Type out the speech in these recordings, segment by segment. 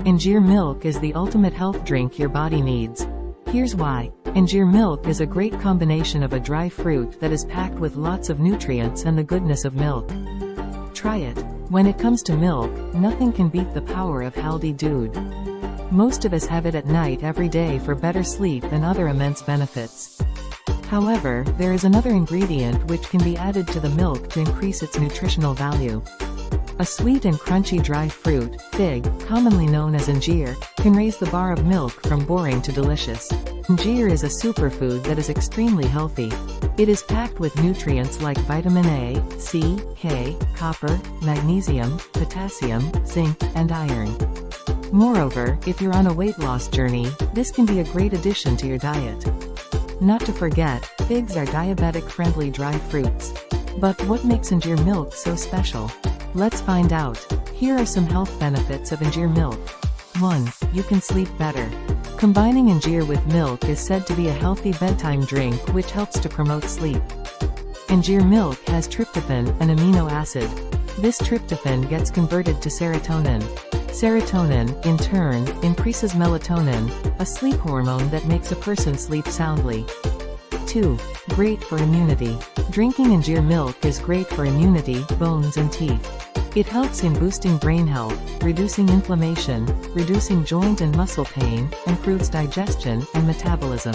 Anjeer milk is the ultimate health drink your body needs. Here's why. Anjeer milk is a great combination of a dry fruit that is packed with lots of nutrients and the goodness of milk. Try it. When it comes to milk, nothing can beat the power of healthy dude. Most of us have it at night every day for better sleep and other immense benefits. However, there is another ingredient which can be added to the milk to increase its nutritional value. A sweet and crunchy dry fruit, fig, commonly known as anjeer, can raise the bar of milk from boring to delicious. Anjeer is a superfood that is extremely healthy. It is packed with nutrients like vitamin A, C, K, copper, magnesium, potassium, zinc, and iron. Moreover, if you're on a weight loss journey, this can be a great addition to your diet. Not to forget, figs are diabetic-friendly dry fruits. But what makes Anjeer milk so special? Let's find out. Here are some health benefits of Anjeer milk. 1. You can sleep better. Combining Anjeer with milk is said to be a healthy bedtime drink which helps to promote sleep. Anjeer milk has tryptophan, an amino acid. This tryptophan gets converted to serotonin. Serotonin, in turn, increases melatonin, a sleep hormone that makes a person sleep soundly. 2. Great for immunity. Drinking Anjeer milk is great for immunity, bones and teeth. It helps in boosting brain health, reducing inflammation, reducing joint and muscle pain, improves digestion and metabolism.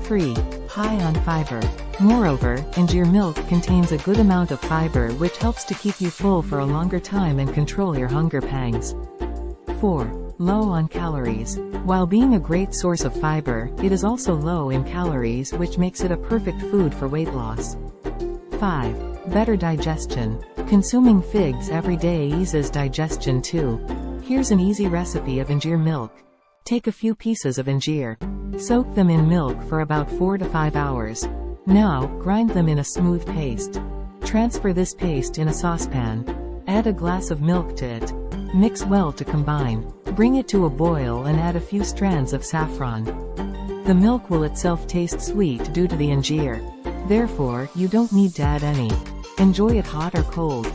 3. High on fiber. Moreover, Anjeer milk contains a good amount of fiber which helps to keep you full for a longer time and control your hunger pangs. 4. Low on calories. While being a great source of fiber, it is also low in calories which makes it a perfect food for weight loss. 5. Better digestion. Consuming figs every day eases digestion too. Here's an easy recipe of Anjeer milk. Take a few pieces of anjeer. Soak them in milk for about 4 to 5 hours. Now, grind them in a smooth paste. Transfer this paste in a saucepan. Add a glass of milk to it. Mix well to combine. Bring it to a boil and add a few strands of saffron. The milk will itself taste sweet due to the anjeer. Therefore, you don't need to add any. Enjoy it hot or cold.